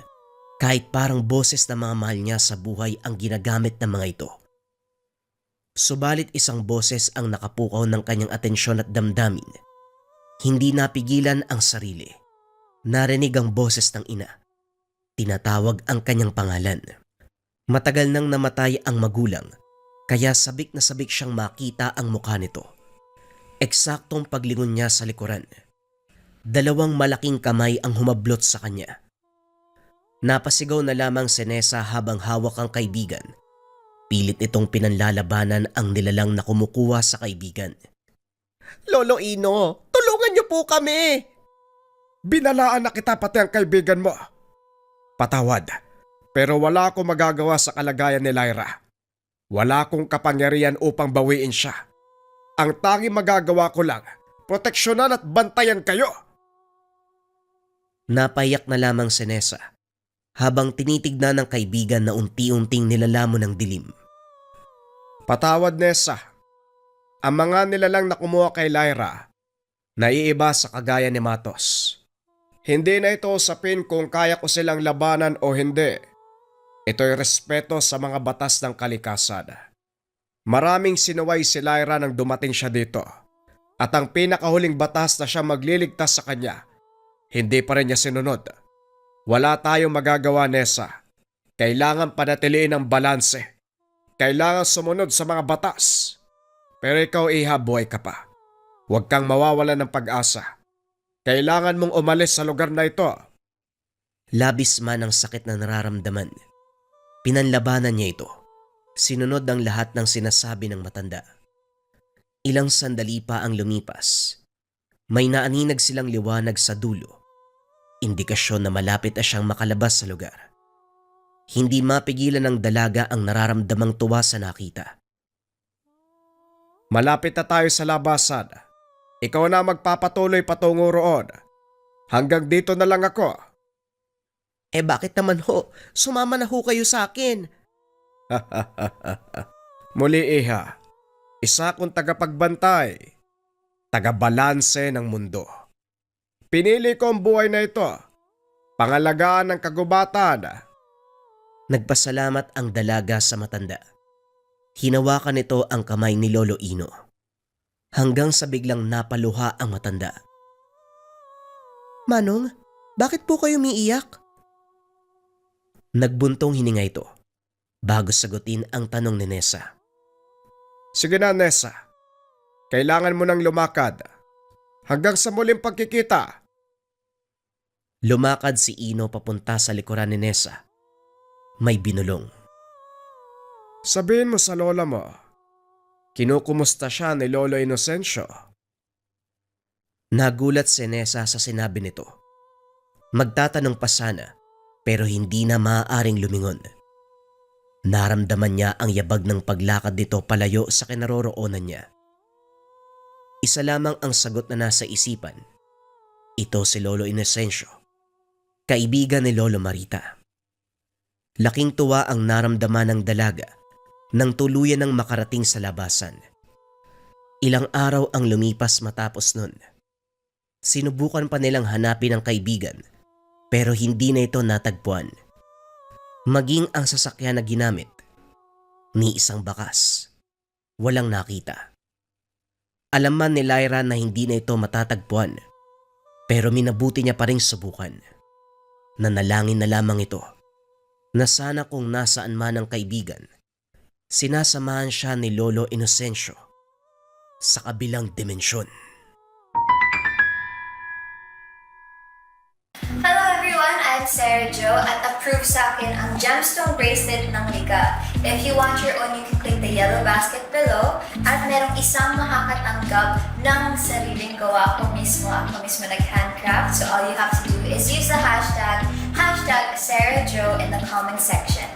kahit parang boses na mga mahal niya sa buhay ang ginagamit ng mga ito. Subalit isang boses ang nakapukaw ng kanyang atensyon at damdamin. Hindi napigilan ang sarili. Narinig ang boses ng ina. Tinatawag ang kanyang pangalan. Matagal nang namatay ang magulang, kaya sabik na sabik siyang makita ang mukha nito. Eksaktong paglingon niya sa likuran. Dalawang malaking kamay ang humablot sa kanya. Napasigaw na lamang si Nessa habang hawak ang kaibigan. Pilit itong pinanlalabanan ang nilalang na kumukuha sa kaibigan. Lolo Ino, tulungan niyo po kami! Binalaan na kita pati ang kaibigan mo. Patawad, pero wala akong magagawa sa kalagayan ni Lyra. Wala akong kapangyarihan upang bawiin siya. Ang tanging magagawa ko lang, proteksyonan at bantayan kayo. Napayak na lamang si Nessa habang tinitignan ng kaibigan na unti-unting nilalamon ng dilim. Patawad, Nessa. Ang mga nilalang na kumuha kay Lyra, naiiba sa kagaya ni Matos. Hindi na ito usapin kung kaya ko silang labanan o hindi. Ito'y respeto sa mga batas ng kalikasan. Maraming sinuway si Lyra nang dumating siya dito. At ang pinakahuling batas na siya magliligtas sa kanya, hindi pa rin niya sinunod. Wala tayong magagawa, Nessa. Kailangan panatiliin ang balanse. Kailangan sumunod sa mga batas. Pero ikaw, Iha, buhay ka pa. Huwag kang mawawalan ng pag-asa. Kailangan mong umalis sa lugar na ito. Labis man ang sakit na nararamdaman. Pinanlabanan niya ito. Sinunod ang lahat ng sinasabi ng matanda. Ilang sandali pa ang lumipas. May naaninag silang liwanag sa dulo. Indikasyon na malapit na siyang makalabas sa lugar. Hindi mapigilan ng dalaga ang nararamdamang tuwa sa nakita. Malapit na tayo sa labasan. Ikaw na magpapatuloy patungo roon. Hanggang dito na lang ako. Bakit naman ho? Sumama na ho kayo sa akin. Muli, Iha. Isa kong tagapagbantay. Tagabalanse ng mundo. Pinili ko ang buhay na ito. Pangalagaan ng kagubatan. Nagpasalamat ang dalaga sa matanda. Hinawakan nito ang kamay ni Lolo Ino. Hanggang sa biglang napaluha ang matanda. Manong, bakit po kayo umiiyak? Nagbuntong hininga ito bago sagutin ang tanong ni Nessa. Sige na, Nessa. Kailangan mo nang lumakad. Hanggang sa muling pagkikita. Lumakad si Ino papunta sa likuran ni Nessa. May binulong. Sabihin mo sa lola mo, kinukumusta siya ni Lolo Inocencio. Nagulat si Nessa sa sinabi nito. Magtatanong pa sana pero hindi na maaaring lumingon. Naramdaman niya ang yabag ng paglakad nito palayo sa kinaroroonan niya. Isa lamang ang sagot na nasa isipan. Ito si Lolo Inocencio, kaibigan ni Lolo Marita. Laking tuwa ang naramdaman ng dalaga nang tuluyan ng makarating sa labasan. Ilang araw ang lumipas matapos nun. Sinubukan pa nilang hanapin ang kaibigan pero hindi na ito natagpuan. Maging ang sasakyan na ginamit, ni isang bakas, walang nakita. Alam man ni Lyra na hindi na ito matatagpuan, pero minabuti niya pa ring subukan. Nanalangin na lamang ito na sana kung nasaan man ang kaibigan, sinasamahan siya ni Lolo Inocencio sa kabilang dimensyon. Hello everyone, I'm Sarah Jo at approve sa akin ang gemstone bracelet ng Lika. If you want your own, you can click the yellow basket below at merong isang makakatanggap ng sariling gawa ko mismo. Ako mismo nag-handcraft. So all you have to do is use the hashtag SarahJo in the comment section.